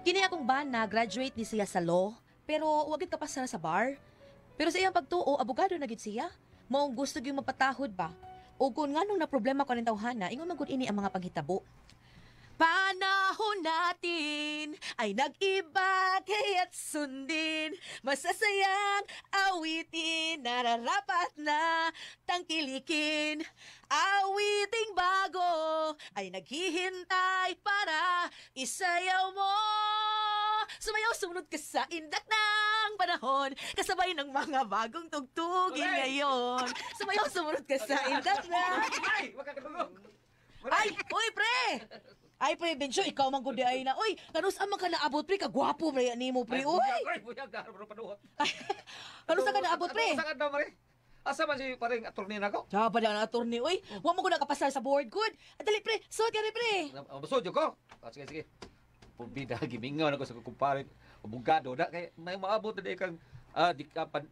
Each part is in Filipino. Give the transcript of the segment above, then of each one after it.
Kini akong bana, graduate ni siya sa law, pero wagit ka pasara sa bar. Pero sa iyang pagtuo, abogado na gid siya. Maong gusto gyud mapatahod ba? O kung nganong na problema ko rin tawhana, ingon man gud ini ang mga panghitabo. Panahon natin ay nag-iba kaya't sundin. Masasayang awitin, nararapat na tangkilikin. Awiting bago ay naghihintay para isayaw mo. Sumayaw sumunod ka sa indak ng panahon, kasabay ng mga bagong tugtugin ngayon. Sumayaw sumunod ka sa indak ng... Ay! Wag ka katulog! Ay! Uy, pre! Ay, pre, Bencho, ikaw man kundi ay na. Uy, kanus amang ka naabot, pre, kagwapo, pre, ni mo, pre, uy! Buyag ka, bro, panuhot. Kanus ka naabot, pre? Kanus ka na, Mari? Asa man si paring attorney na ko? Tsaka pa ang attorney, uy. Huwag mo ko nakapasar sa board, good. At dali, pre, suot ka rin, pre. Basod ko? Sige, sige. Pubida, gimingaw na ko sa kumparin. Abogado na, kaya may maabot na kang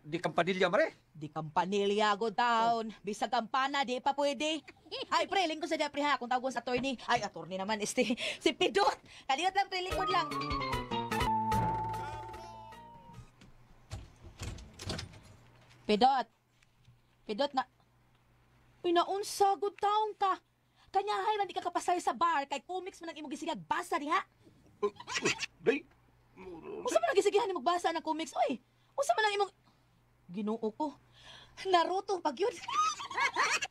di kampanilya, Mari. Di kampanilya, good town. Bisag kampana, di pa pwede. Ay, pre, lingkod sa dia, pre, ha, kung tawag sa attorney. Ay, attorney naman, si Pidot. Kaniyot lang, pre, lingkod lang. Pidot. Pidot na... Uy, naunsa, good town ka. Kanyahay lang di ka kapasay sa bar, kay comics mo nang imong gisigag basa diha. Day! Usa man ang gisigihan ni magbasa ng comics, oy. Usa man ang imong... Ginoo ko. Naruto pag yun.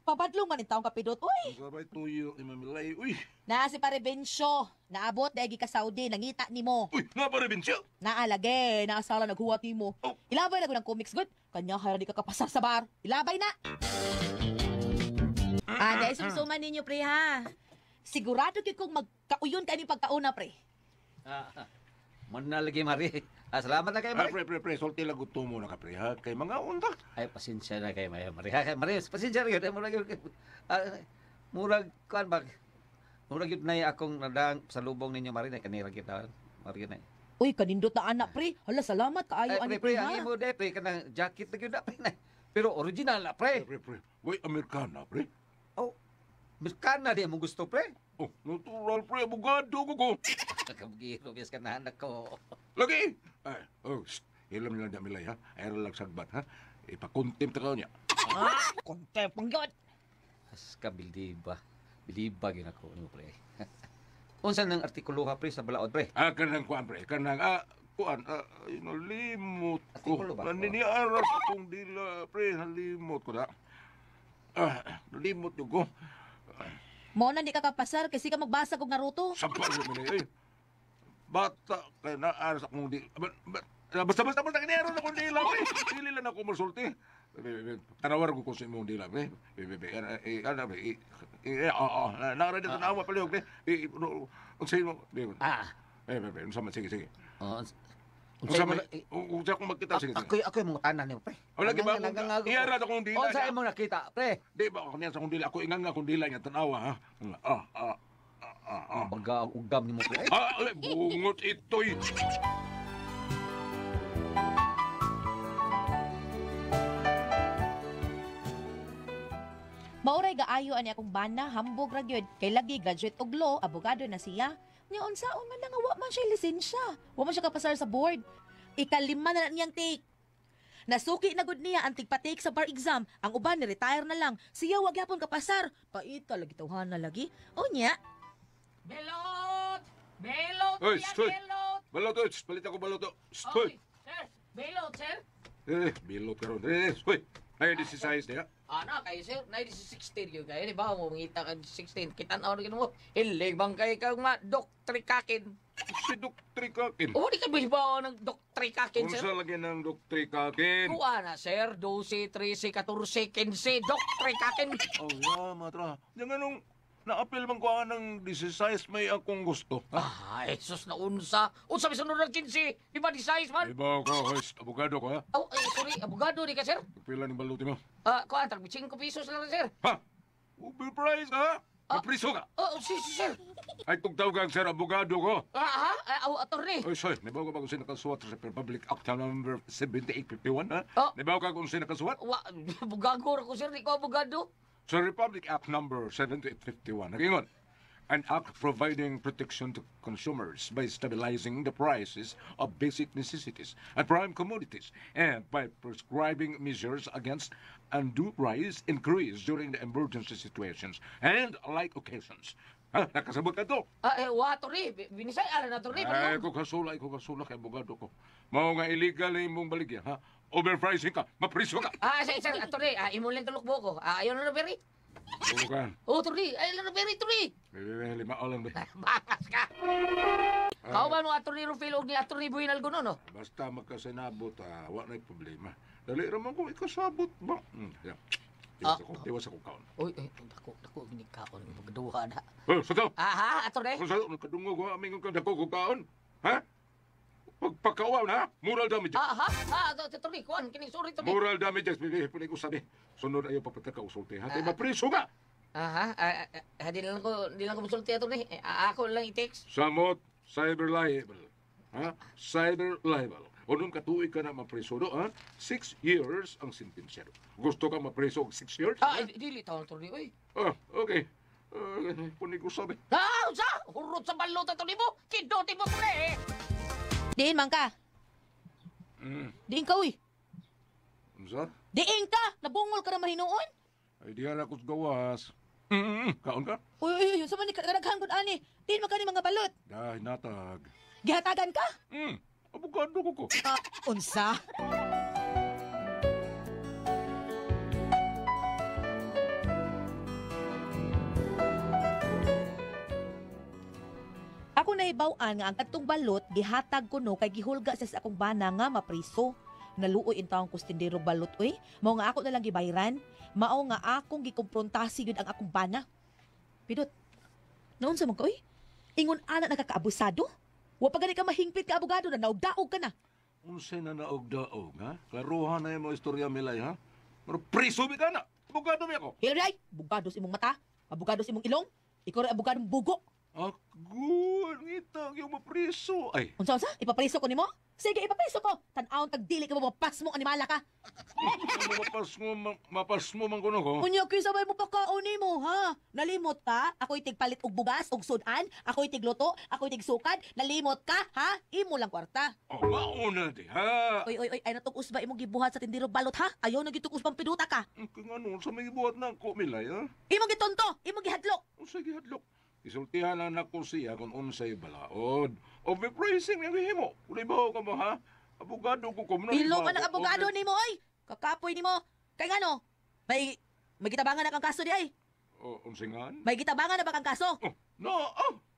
Papadlong man yung taong kapidot, oy. Sabay tuyo, imamilay. Uy! Na si pare Bencio, naabot dahil ka Saudi, nangita ni mo. Uy! Nga ba rin siya? Naalage, naasala naghuwat ni mo. Oh. Ilabay na ko ng comics, good. Kanya kaya di ka kapasar sa bar. Ilabay na. Dahil sumsuman ninyo, pre, ha. Sigurado kayo kung magkauyon kayo ni pagkauna, pre. Man na lagi, Mari. Salamat na kayo, Mari. Pre, solti lang gusto mo na ka, pre, ha? Kay mga unta. Ay, pasensya na kayo, Mari. Mari, pasensya na kayo. Murag, kuan ba? Murag yun na akong nadang sa lubong ninyo, Mari. Kanira kita, Mari na. Uy, kanindot na anak, pre. Hala, salamat kaayo, Ay, ani, pre, ha. ang imo, de, pre, kanang jacket na yun na, pre. Pero original na, pre. Pre. Uy, Amerikana, pre. Oh, Amerikana di mo gusto, pre. Oh, natural, pre. Abogado ko. Kabugiro, bias ka na anak ko. Lagi! Ay, ilam nila niya milay, ha? Ayaw lang sagbat, ha? Ipakontempt ka niya. Kontep ang yun. As ka, bildiba. Bildiba, yun ako, ano, pre. Unsan ng artikulo ka, pre, sa balaod, pre? Kanang kuan, pre. Kanang, nalimot ko. Artikulo ba? Naniniaras akong dila, pre. Nalimot ko na. Nalimot ko. Mo na di ka kapasar kasi ka magbasa kog Naruto. Sampal mo na, eh. Bata, kaya naaras akong dila. Basta-basta mo na kiniaras akong dila, pre. Dili lang ako masulti. Tanawar ko sa imong dila, pre. Nakarad ito na awa palihog, pre. Unsay mo, sige. Unsa kung magkita, sige. Ako yung mga tanan niyo, pre. Wala ba? Iyarat akong dila. Unsa imong nakita, pre? Di ba ako niya sa akong dila? Ako ingang akong dila niya, tanawa, ha? Baga ang ugam ni mo, pre. Bungot ito'y. Mauray gaayo ani akong bana, hambog ra gyud. Kay lagi graduate og law, abogado na siya. Nya unsaon man nga wa man siya lisensya. Wa man siya kapasar sa board. Ikalima na niyang take. Nasuki na gud niya ang tigpa-take sa bar exam. Ang uban ni retire na lang. Siya wag gyapon kapasar. Paita lagi tawhan na lagi. Unya. Belot! Belot! Oy, Kuya, stoy. belot! Baloto, palit ako baloto. Oy, sir! Belot, sir! Bilot ka ron. Hoy, ay, this is size niya. Ana, kayo, sir. Na, this is 16 yun kayo. Di ba, mangita ka 16. Kitan-aw na mo. Hilig bang kayo kang ma-doktrikakin? Si Doktri Kakin. O, di ka ba ng doktrikakin, sir? Unsa lagi ng Doktri Kakin? Kuha na, sir. 12, 13, 14, 15. Doktrikakin! Oh, matra. Yung anong na-appeal man ko ng 16 may akong gusto. Ah, Jesus na unsa. Unsa may sunod ng 15. Di ba, di size man? Iba ko, host. Abogado ko, ha? Oh, ay, sorry. Abogado di ka, sir. Pila ng baluti mo. Kuha, 5 pesos lang, sir. Ha? Ubi price, ha? Mapriso ka. Oh, sir. Ay tugtawag sir abogado ko. Attorney. Oy, sorry, nabaw ka ba kung sino nakasuwat sa Republic Act number 7851, ha? Oh. Nabaw ka kung sino nakasuwat? Bugago ko, sir. Ikaw abogado. Sa Republic Act number 7851, nagingon, an act providing protection to consumers by stabilizing the prices of basic necessities and prime commodities and by prescribing measures against undue increase during the emergency situations and like occasions. Ha? Nakasabot ka to? Attorney. Binisay, alam na, attorney. Ay, ko kasula kay abogado ko. Mao nga illegal na imong baligya, ha? Overpricing ka, mapriso ka. Sir, attorney. Imuling tulok mo ko. Ayaw na beri. Oo ka. Attorney. Ayaw na beri, attorney. Lima lang ba? Bakas ka. Kau ba no, attorney Rufilo ni attorney Buhin Alguno, no? Basta magkasinabot, wala na problema. Dali raman kung ikasabot ba? Yeah. Tiwas ako kaon. Uy, dako, ginikaon. Magduha na. Sato! Attorney? Kung sa'yo, nagkadungog ko, aming kang dako ko kaon. Ha? Pagpakawaw na, moral damages. Attorney, kuhan, kining sorry, attorney. Moral damages, pili ko sabi. Sunod ayaw papataka usulti. Hati, mapriso ka! Di lang ko musulti, attorney. Ako lang i-text. Samot, cyber libel. Ha? Cyber libel. O nung katuig ka na mapriso do, ha? 6 years ang sentensya. Gusto ka mapriso 6 years? Dili taon, attorney, uy. Okay. Puni ko sabi. Hurot sa balot, attorney mo. Kidoti mo, attorney. Diin man ka. Diin ka, uy. Sir? Diin ka! Nabungol ka na mahinoon. Ay, di ala ko's gawas. Kaon ka? Uy, sa man ni kadaghan gud ani. Diin man ka ni mga balot. Dahil natag. Gihatagan ka? Abogado ko. Unsa? Ako nahibaw-an nga ang katong balot gihatag ko no kay gihulga sa akong bana nga mapriso. Naluoy in taong kustindero balot oy. Mao nga ako na lang gibayran. Mao nga akong gikumprontasi gyud ang akong bana. Pidot. Naon sa man ka oy? Ingon ana nakakaabusado? Wa pa gani ka mahingpit ka abogado na naugdaog ka na. Unsay na naog-daog, ha? Klaruhan na yung mga istorya milay, ha? Pero priso mi ka na. Abogado mi ako. Hilray, abogado sa imong mata, abogado sa imong ilong, ikaw rin abogadong bugo. Good. Ngita, yung mapriso. Ay, Unsa ipapriso ko nimo? Sige, ipapriso ko. Tan-awon tagdili ka mapas mo animala ka. mapas mo man kuno ko. Unya kay sabay mo pagkaon nimo, ha? Nalimot ka? Ako'y tigpalit og bugas og sudan, ako'y tigluto, ako'y tigsukad, nalimot ka, ha? Imo lang kwarta. Mauna di, ha? Oy, ay natukos ba imong gibuhat sa tindiro balot, ha? Ayaw na gitukos pang piduta ka. Kung ano, sa may buhat na ako milay, ha? Imong gitonto, imong gihadlok. Sige, hadlok. Isultihan na nako siya kung unsay balaod. Overpricing yung himo. Ulibaw ka mo, ha? Abogado ko kumuna. Ilo ka ng abogado nimo, oy. Kakapoy nimo. Kay ngano? May gitabangan na kang kaso di ay. Unsingan? May gitabangan na ba kang kaso?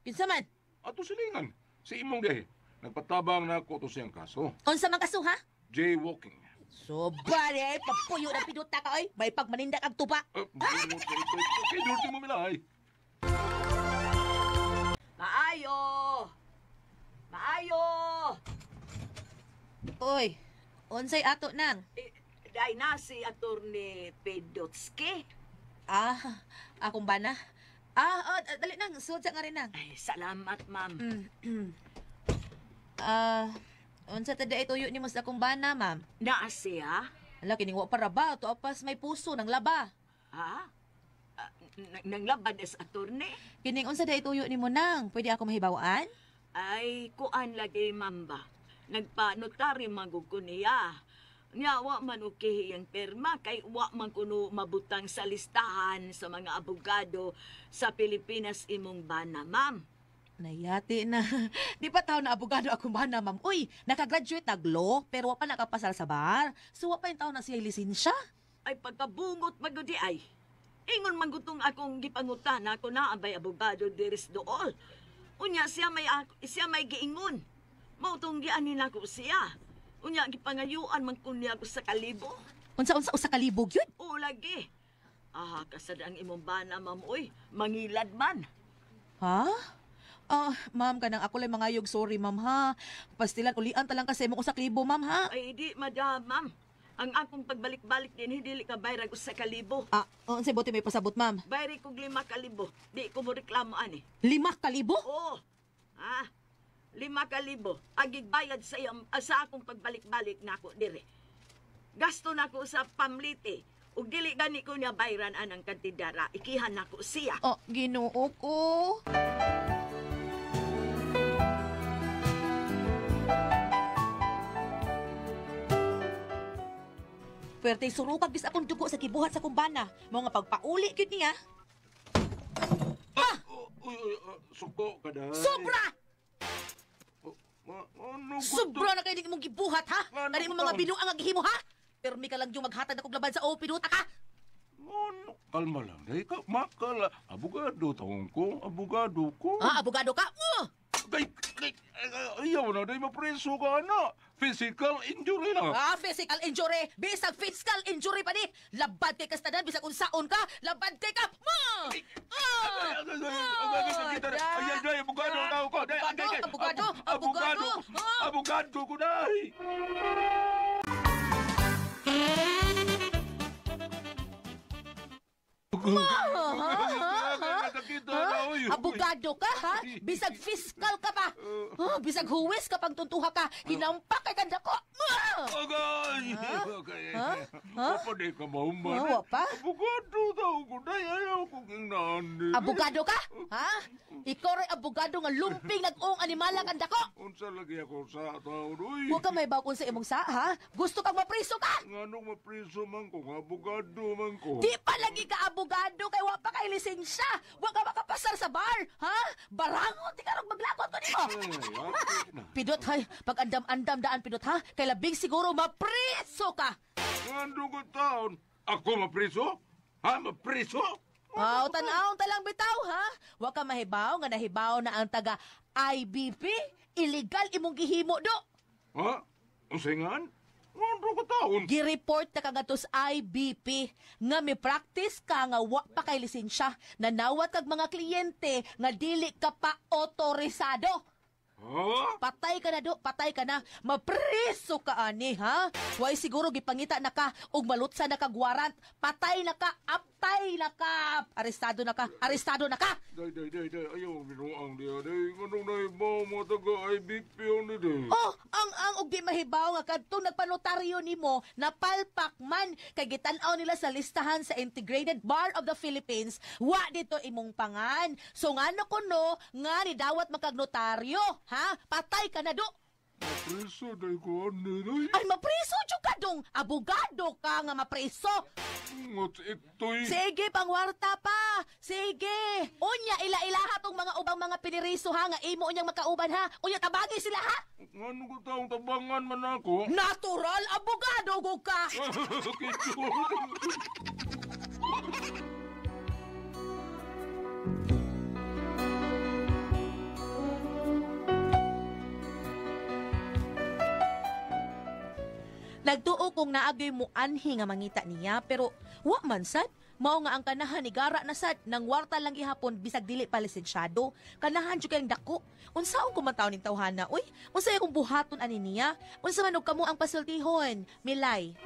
Kinsa man? Ato silingan. Si imong dehe. Nagpatabang na ako to siyang kaso. Unsa man kaso, ha? Jaywalking. So, bale, papuyo na piduta ka, oy. May pagmanindak ang tupa. Kay Dorothy mo milay. Maayo! Oy, unsay ato nang? Dahil na si Atty. Pedotski. Akong bana. Dali nang, suod sa nga rin nang. Ay, salamat, ma'am. Unsa tada ituyo ni mo sa akong bana, ma'am? Naa siya? Ala, kining wa para ba? To apas may puso ng laba. Ha? Nanglabad as attorney? Kining unsa da ituyo ni mo nang? Pwede ako mahibawaan? Ay, kuan lagi, ma'am ba? Nagpa-notary magug ko niya. Nya, wa man ukihiyang perma, kay wa man kuno mabutang sa listahan sa mga abogado sa Pilipinas imong bana, ma'am. Nayati na. Di pa tao na abogado akong bana, ma'am. Uy, nakagraduate nag-law, pero wa pa nakapasal sa bar. So, wa pa yung tao na siya lisensya. Ay, pagkabungot magudi ay. Ingon manggutong akong gipangutan ako na abay abogado diris dool. Unya siya may giingon. Mautong gianin ako siya. Unya gipangayuan man kunya ako sa kalibo. Unsa usa ka libog yun? O lagi. Kasad ang imong bana, ma'am, oy. Mangilad man. Ha? Ma'am, kanang ako lang mangayog. Sorry, ma'am, ha? Pastilan, ulian talang kasi mo ko sa klibo, ma'am, ha? Ay, di, madam, ma'am. Ang akong pagbalik-balik din, dili ka bayrag usa ka libo. Unsay buti may pasabot, ma'am? Bayri kog 5,000. Di ko mo reklamo ani. 5,000? Oo. 5,000. Agig bayad sa akong pagbalik-balik nako dire. Gasto nako sa pamlite. Ug dili gani ko niya bayran anang kantidara. Ikihan nako siya. Oh, Ginoo ko. Pwerte surukag bis akong dugo sa kibuhat sa kumbana. Mao nga pagpauli gyud niya. Suko ka dahil. Sobra! Ano Sobra na kayo di mong gibuhat, ha? Ano Kani mo ba? mga binuang ang gihimo, ha? Permi ka lang yung maghatag akong laban sa OP, duta ka? Ano? Kalma lang. Dahil ka, makala. Abogado taong ko. Abogado ko. Abogado ka? Ayaw na. Dahil mapreso ka na. Physical injury na. Physical injury. Bisag physical injury pa ni. Labad kay kastadan, bisag unsaon ka. Labad kay ka. Ay, abogado tao ko. Abogado. Abogado ko dahil. Abogado ka, ha? Bisag fiscal ka pa. Bisag huwis ka pang tuntuha ka. Hinampak kay kanda ko. Agay! Pwede ka maumban. Wa pa? Abogado daw ko dahil ayaw ko ginaan. Abogado ka? Ha? Ikaw rin abogado nga lumping nag-ong animala kanda ko. Unsa lagi ako sa taon, uy. Huwag ka may bakon sa imong sa, ha? Gusto kang mapriso ka? Nga nung mapriso man ko, nga abogado man ko. Di pa lagi ka abogado kay wa pa kay lisensya. Wa ka makapasar sa bar, ha? Barangon di ka rog maglakot ko nimo. Pidot hay, pag andam-andam daan pidot ha, kay labing siguro mapriso ka. Nga nung taon, ako mapriso? Ha, mapriso? Tanaw talang bitaw ha. Wa ka mahibaw nga nahibaw na ang taga IBP, illegal imong gihimo do. Ha? Usingan? Nga nung taon? Gi-report na kagatos IBP nga may practice ka nga wa pa kay lisensya, nanawat kag mga kliyente nga dili ka pa otorisado. Ha? Patay ka na do, patay ka na. Mapreso ka ani, ha? Way siguro gipangita na ka ug malutsa na kag warrant. Patay na ka, aptay na ka. Arestado na ka, arestado na ka. Day, ayaw binuang diya. Day, anong naibaw mo taga IBP yun ni day? Ang og di mahibaw nga kadtong nagpanotaryo nimo napalpak man kay gitan-aw nila sa listahan sa Integrated Bar of the Philippines. Wa dito imong pangan. So ngano kuno nga ni dawat makagnotaryo, ha? Patay ka na do. Mapriso, day ko ani, day. Ay mapriso jud ka dong. Abogado ka nga mapriso. Ngot ito'y... Sige, pangwarta pa. Sige. Unya, ila-ilaha tong mga ubang mga piniriso ha, nga imo unyang makauban ha. Unya, tabagay sila ha. Nga nung taong tabangan man ako. Natural, abogado ko ka. Nagtuo kong naagay mo anhi nga mangita niya, pero wa man sad. Mao nga ang kanahan ni Gara na sad, nang warta lang gihapon bisag dili pa lisensyado. Kanahan jud kayong dako. Unsaon ko man taon ning tawhana, uy? Unsay akong buhaton ani niya? Unsa man og kamo ang pasultihon, Milay?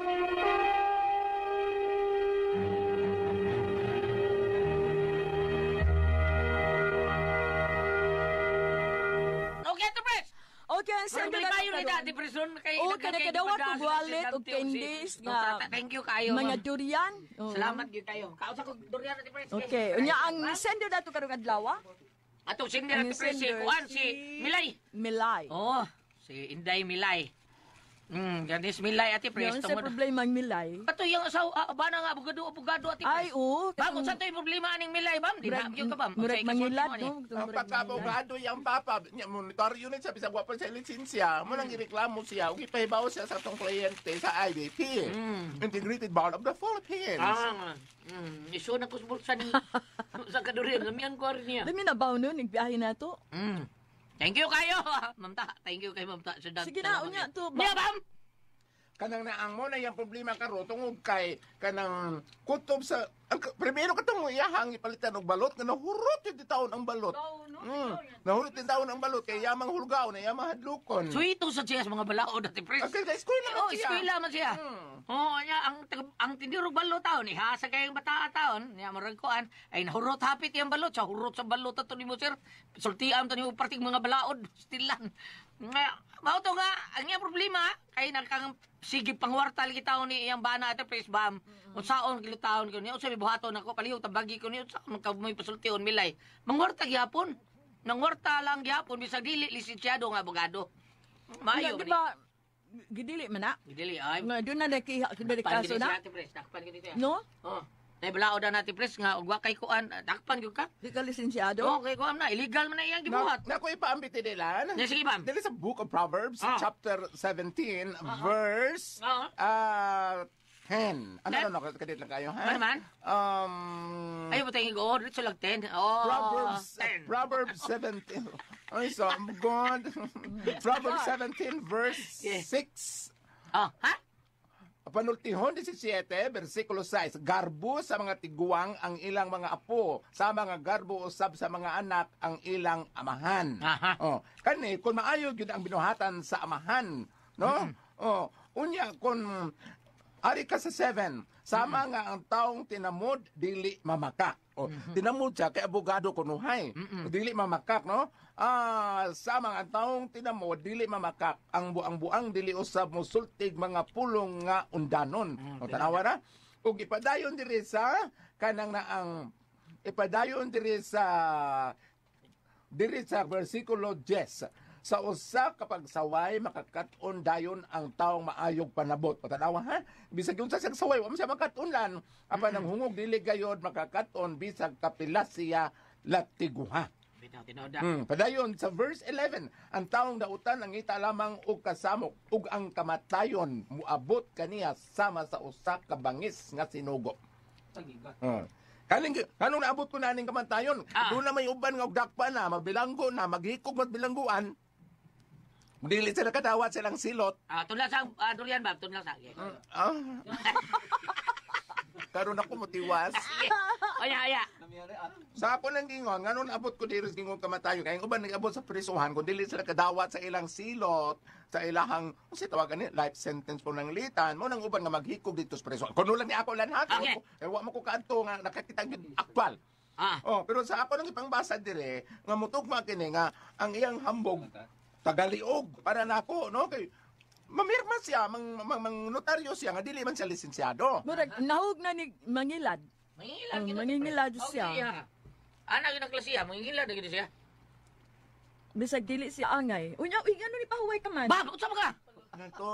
Okay, Enterprise! Okay, ang Sir, sendo may na kayo ni karon. Dati Prison kay Oo, kadawat og wallet og candies nga Thank you kayo. mga ma'am. durian. Oo. Salamat gyud kayo. Kausa ko durian Dati Pres. Okay, unya ang sendo na to karong adlaw. Ato sender Ang Dati Pres si sender Kuan si Milay. Milay. Oh, si Inday Milay. Ganis Milay Ate Pres. Yung sa problema ang Milay. Ato yung asawa ba na nga abogado Ate Pres. Ay, oo. Bang sa to'y problema aning Milay, bam? Di na ka, bam? Murag mangilat, no? Ang pagkabogado yung papa, monitor unit sa bisag wapon sa lisensya, mo nang ireklamo siya, ug ipahibaw siya sa atong kliyente sa IBP, Integrated Bar of the Philippines. Iso na ko sa bulsa ni sa kadurian, lamian ko rin niya. Dami na ba nun, nagbiyahe na to. Thank you kayo, Ma'am Ta. Thank you kay Ma'am Ta. Sige na, unya to. Niya, bam! kanang naang mo na yung problema karo tungod kay kanang kutob sa primero katong iyahang ipalitan og balot nga nahurot yung taon ang balot. Nahurot yung taon ang balot kay yamang hulgaw na yamang hadlukon. So ito sa siya sa mga balao dati pres. Okay, guys, eskwela Oh, man siya. eskwela man siya. Oh, nya ang tindirog balot taon ni hasa kay bata taon, nya maragkuan ay nahurot hapit yang balot, sa hurot sa balot ato nimo sir. Sultian to nimo parting mga balaod stilan. Nga mao to nga ang iya problema kay nakang sige pangwartal gitaw ni iyang bana ate pres bam. Unsaon kilitaon ko ni unsa mi buhaton nako paliw tabagi ko ni unsa man ka may pasultion milay. Mangwarta gyapon. Nangwarta lang gyapon bisag dili lisensyado nga abogado. Maayo Di man. ba, gidili man na? Dili ay. Nga, doon na kaso na? Dakpan gid siya. No? Oh. Nay balao na natin pres nga ug wa kay kuan dakpan gyud ka. Di ka lisensyado? Oh, kay kuan na illegal man na iyang gibuhat. Na ko ipaambit nila. Ya sige ma'am. Dili sa Book of Proverbs, Ah. chapter 17, verse Ah. 10. Ano kadit lang kayo, ha? Ano man? Ayo ba tayo go dito lag 10. Oh. Proverbs 17. Ay, so, God. Proverbs 17, verse Yeah. 6. Oh, ha? Panultihon 17, versikulo 6. Garbo sa mga tiguang ang ilang mga apo, sa mga garbo usab sa mga anak ang ilang amahan. Aha. Oh, kani kung maayo gyud ang binuhatan sa amahan, no? Oh, unya kung ari ka sa 7, sama nga ang taong tinamod dili mamakak. O, tinamod siya kay abogado kunuhay. Dili mamakak, no? Sama nga ang taong tinamod dili mamakak. Ang buang-buang dili usab mosultig mga pulong nga undanon. O, tanawa na? Ug ipadayon diri sa kanang naang ipadayon diri sa versikulo 10. Sa usa kapag saway makakaton dayon ang taong maayog panabot. Patanawa ha? Bisag yun sa siyang saway, wa man siya makatunlan. Apan ang hungog dili gayod makakaton bisag kapilas siya latiguha. Bitaw tinoda. Padayon sa verse 11, ang taong dautan ang ngita lamang og kasamok ug ang kamatayon muabot kaniya sama sa usa ka bangis nga sinugo. Kanong naabot ko na ning kamatayon, doon na may uban nga og dakpa na, magbilanggo na, maghikog magbilangguan. Dili sila kadawat silang silot. Tunla sa durian ba? Tunla sa. Karon ako motiwas. Aya. Sa ako lang gingon, nganon abot ko diri sa gingon kamatayon. Kaya uban nag-abot sa prisuhan, kung dili sila kadawat sa ilang silot, sa ilahang, kung si tawagan ni, life sentence po ng litan, mo nang uban nga maghikog dito sa prisuhan. Kuno lang ni ako lan ha. Okay. Wa mo ko kaadto nga nakakita gyud aktwal. Oh, pero sa ako nang ipangbasa dire, nga mutugma kini nga ang iyang hambog tagaliog para nako, no? Kay mamirma siya, mang notaryo siya nga dili man siya lisensyado. Murag, nahug na ni Mangilad. Mangingilad siya. Anak yun ang klasiya, mangingilad na gini siya. Bisag dili siya angay. Unya, ano ni pahuway ka man? Ba, utsa ka? Ano ko?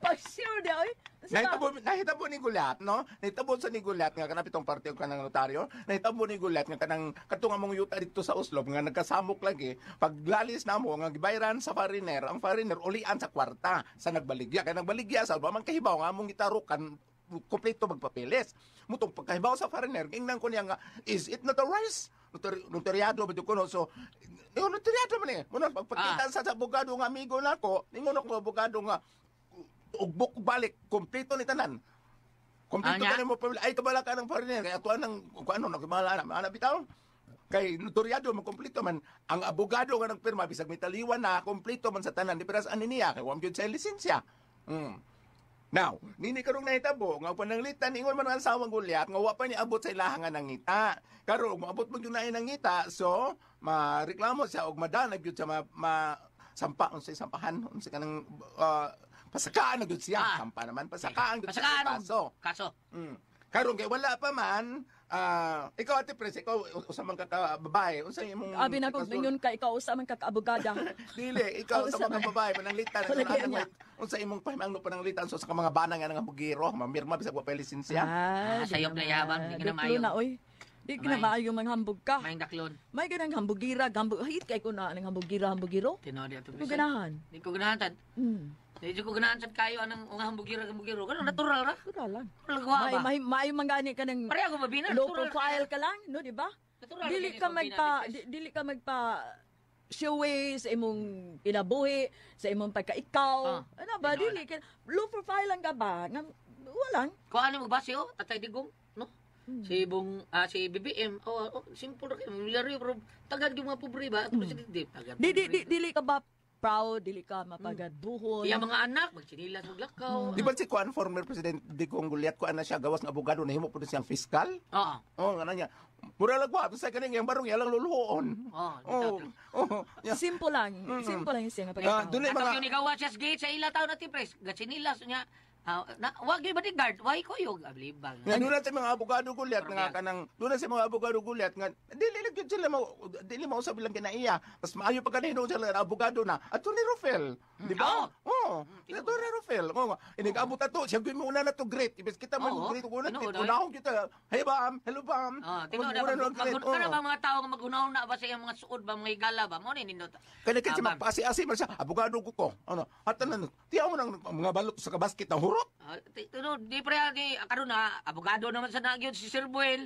Pag sure di, oy. Nahitabo ni Gulat, no? Nahitabo sa ni Gulat nga kanapitong parte og kanang notaryo. Nahitabo ni Gulat nga kanang katong among yuta dito sa Oslo nga nagkasamok lagi. Paglalis namo nga gibayran sa foreigner, ang foreigner ulian sa kwarta sa nagbaligya. Kay nagbaligya sa man kahibaw nga among gitarukan kompleto magpapilis. Mutong pagkahibaw sa foreigner, ingnan ko niya nga, is it notarized? Notaryado ba ko no? So, notaryado man eh. Muna, pagpakita sa abogado nga amigo nako, ningon ako abogado nga, ugbok balik, kompleto ni tanan. Kompleto ka mo pamilya. Ay, kabala ka ng foreigner. Kaya tuwan ng, kung ano, nakimala na. Ano bitaw? Kay notaryado, kompleto man. Ang abogado nga nagpirma, bisag may taliwan na, kompleto man sa tanan. Di peras ani niya, kaya wam yun sa lisensya. Now, nini karong nahitabo, nga pananglitan, ingon man ang asawang Gulyat, nga wa pa ni abot sa ilahangan ng ngita. Karong, maabot mo yun na ng ngita, so, mareklamo siya, o madanag yun sa sampahan, unsa ka ng, pasakaan na yun siya. Sampa naman, pasakaan yun siya. Kaso. Karong, kay wala pa man, ikaw ate Pres, ikaw usamang kakababae, unsa imong Abi na kung ingon ka, ikaw sa man kakaabogada. Dili, ikaw sa mga babae pananglitan unsa imong pahimangno pananglitan so sa mga bana nga nang bugiro, mamirma bisag wa pa lisensya. Sayop na yabang, di ka na maayo. Na, oy. Di ka na maayo manghambog ka. May daklon. May ganang hambugira, hit kay ko na ng hambugiro. Tinodi ato. Ko ganahan. Di ko ganahan tad. Di ko ganahan sad kayo anang hambugiro. Ganun natural ra. Natural lang. Lagwa ba? May mangani ka ng Pareho ba bina? low profile ka lang, no, di ba? Natural. Dili ka magpa way sa imong kinabuhi, sa imong pagkaikaw. Ah, Ano ba, tinola. dili. Low profile lang ka ba? Nga, walang. Kung ano magbase oh, Tatay Digong, no? Si BBM, simple ra kayo, milyaryo, pero tagad yung mga pobre ba? At presidente, tagad Dili ka ba proud, dili ka mapagaduhon. Iya mga anak, magsinilas, maglakaw. Di ba si Kuan, former President Digong Gulyat, kuan na siya, gawas ng abogado, nahimo po na siyang fiskal? Oo. Oh, nga na niya. Mura lang ko, sa kaning yung barong yalang luluhoon. Oo. Yeah. Simple lang. Simple lang yung siya nga Ah, pagkaikaw. dun ay Atong mga... yung ikaw siya sa gate sa ila tao na tipres, gatsinilas niya. Wag yung bodyguard, why ko yung ablibang. Nga doon sa mga abogado gulyat nga kanang doon sa mga abogado gulyat nga dili lang gyud sila dili mo usab lang kinaiya. Mas maayo pa kanino sila nga abogado na. Attorney Rufel, di ba? Oo. Attorney Rufel. Oo. Inigabot ato, siya gyud muna na to great. Ibes kita man Oo. great una Tinuod, ay. unahon kita. Hey bam, hello bam. Tingnan na kana ba mga tao nga magunaw na ba sa iyang mga suod ba mga higala ba mo ni nindot. Kaya kasi Ma'am. magpasi-asi man siya, abogado ko. Ano, hatanan, tiyaw mo ng mga balot sa kabasket ng hurot. Di pre di karon na abogado naman sa nagyod si Sir Buel.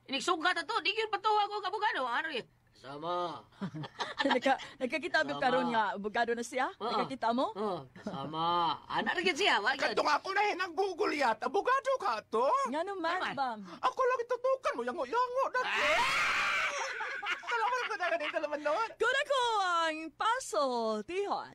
Inigsugat ato, di gyud patuwa ko abogado. Ano ri? Kasama. Nagkakita mo Tama. karon nga abogado na siya? Oo. Nakakita mo? Kasama. Ana ra gyud siya, wa gyud. Kadtong ako na hinanggugulyat, abogado ka to. Nga naman, Naman. bam. Ako lang itutukan mo, yango-yango. Salamat ka na ganito naman noon. Kuna ko ang paso, Tihon.